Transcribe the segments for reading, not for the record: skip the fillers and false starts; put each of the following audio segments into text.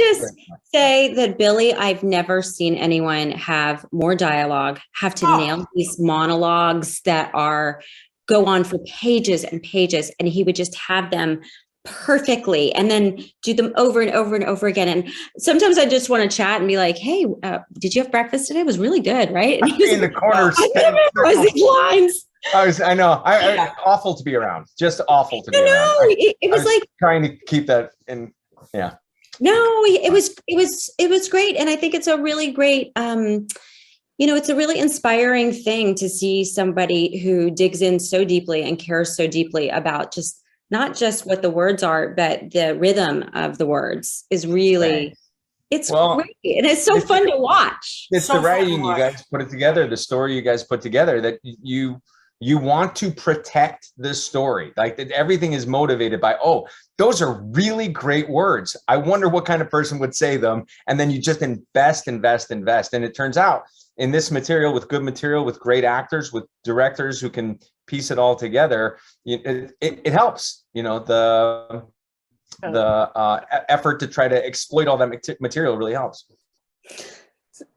just say that, Billy, I've never seen anyone have more dialogue, have to nail these monologues that go on for pages and pages, and he would just have them perfectly and then do them over and over and over again. And sometimes I just want to chat and be like, hey, did you have breakfast today? It was really good, right? And he's in the corner. I know. Awful to be around. Just awful to be around. It was like trying to keep that in. Yeah. No, it was great. And I think it's a really great, it's a really inspiring thing to see somebody who digs in so deeply and cares so deeply about not just what the words are, but the rhythm of the words is really, great. And it's so fun to watch. It's so the writing you guys put it together, the story you guys put together that you want to protect this story. Like that everything is motivated by, those are really great words. I wonder what kind of person would say them. And then you just invest. And it turns out in this material, with good material, with great actors, with directors who can piece it all together, it helps, the effort to try to exploit all that material really helps.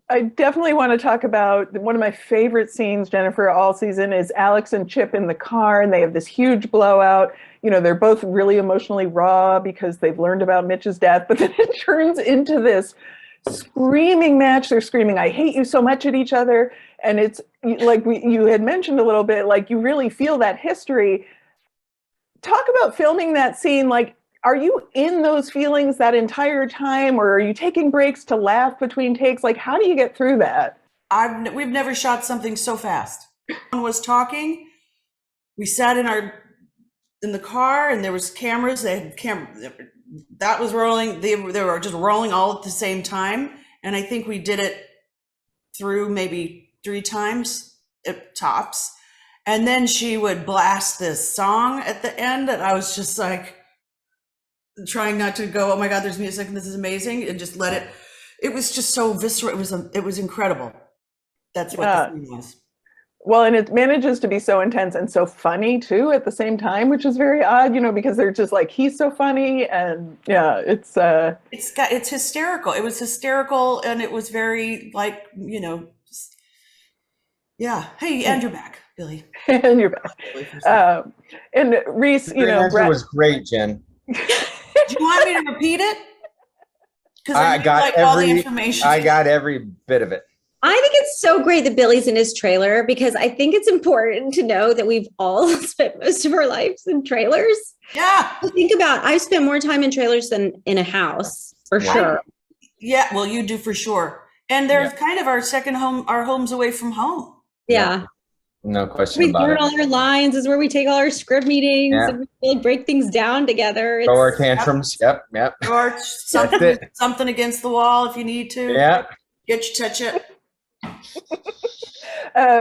I definitely want to talk about one of my favorite scenes, Jennifer, all season is Alex and Chip in the car, and they have this huge blowout. They're both really emotionally raw because they've learned about Mitch's death, but then it turns into this screaming match. They're screaming, "I hate you so much" at each other. And it's like you had mentioned a little bit, like you really feel that history. Talk about filming that scene. Like, are you in those feelings that entire time, or are you taking breaks to laugh between takes? Like, how do you get through that? We've never shot something so fast. One was talking. We sat in the car, and there was cameras. They had that was rolling. They were just rolling all at the same time. And I think we did it through maybe 3 times at tops. And then she would blast this song at the end, and I was just like trying not to go, oh my God, there's music and this is amazing, and just let it. It was just so visceral. It was incredible. That's what the thing was. Well, and it manages to be so intense and so funny too at the same time, which is very odd, because they're just like, he's so funny, and it's hysterical. It was hysterical, and it was very like, Hey, and you're back, Billy. And you're back. And Reese, the answer was great, Jen. Do you want me to repeat it? Because I got all the information. I got every bit of it. I think it's so great that Billy's in his trailer, because I think it's important to know that we've all spent most of our lives in trailers. Yeah. Think about, I've spent more time in trailers than in a house, for sure. Yeah, well, you do for sure. And they're kind of our second home, our homes away from home. Yeah. No question we about it. learn all our lines. Is where we take all our script meetings and we really break things down together. Throw our tantrums. Yep. Or something against the wall if you need to. Yeah. Get you touch it.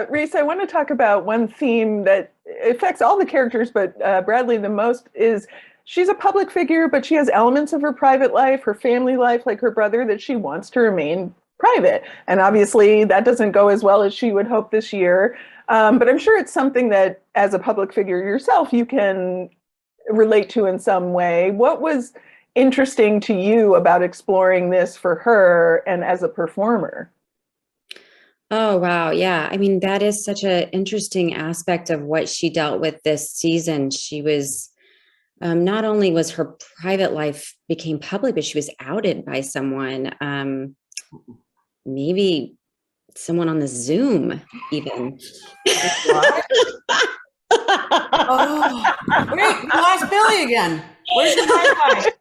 Reese, I want to talk about one theme that affects all the characters, but Bradley the most is she's a public figure, but she has elements of her private life, her family life, like her brother, that she wants to remain private. And obviously that doesn't go as well as she would hope this year. But I'm sure it's something that as a public figure yourself, you can relate to in some way. What was interesting to you about exploring this for her and as a performer? Oh, wow. Yeah. I mean, that is such an interesting aspect of what she dealt with this season. She was, not only was her private life became public, but she was outed by someone, maybe someone on the Zoom even. What? Wait, we lost Billy again. Where's the Wi-Fi?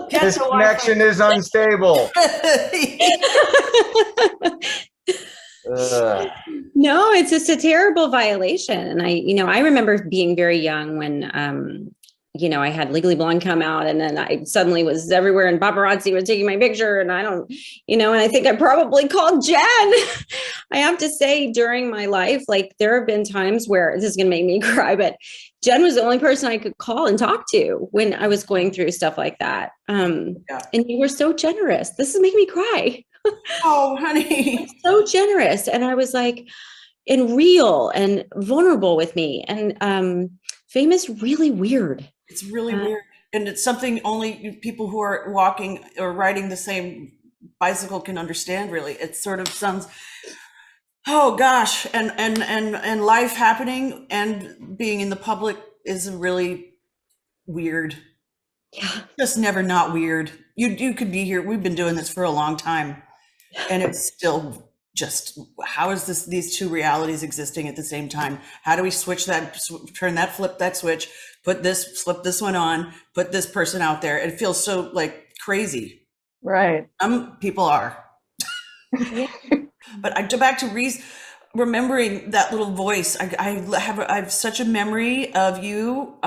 This connection is unstable. No, it's just a terrible violation. And I remember being very young when, I had Legally Blonde come out, and then I suddenly was everywhere and paparazzi was taking my picture, and and I think I probably called Jen. I have to say, during my life, like, there have been times where this is going to make me cry, but Jen was the only person I could call and talk to when I was going through stuff like that. And you were so generous. This is making me cry. Oh, honey. So generous. And I was like, and real and vulnerable with me, and Famous really weird. It's really weird. and it's something only people who are walking or riding the same bicycle can understand, really. It sort of sounds, oh gosh, and life happening and being in the public is really weird. Yeah. Just never not weird. You could be here. We've been doing this for a long time, and it's still just, how is these two realities existing at the same time? How do we switch that, turn that, flip that switch, put this, flip this one on, put this person out there? It feels so like crazy. Right. Some people are. But back to Reese, remembering that little voice. I have such a memory of you.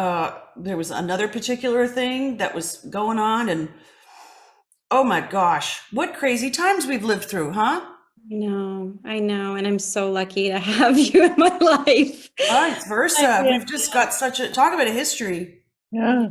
There was another particular thing that was going on, and oh my gosh, what crazy times we've lived through, huh? I know. And I'm so lucky to have you in my life. Vice versa. We've just got such a, talk about a history. Yeah.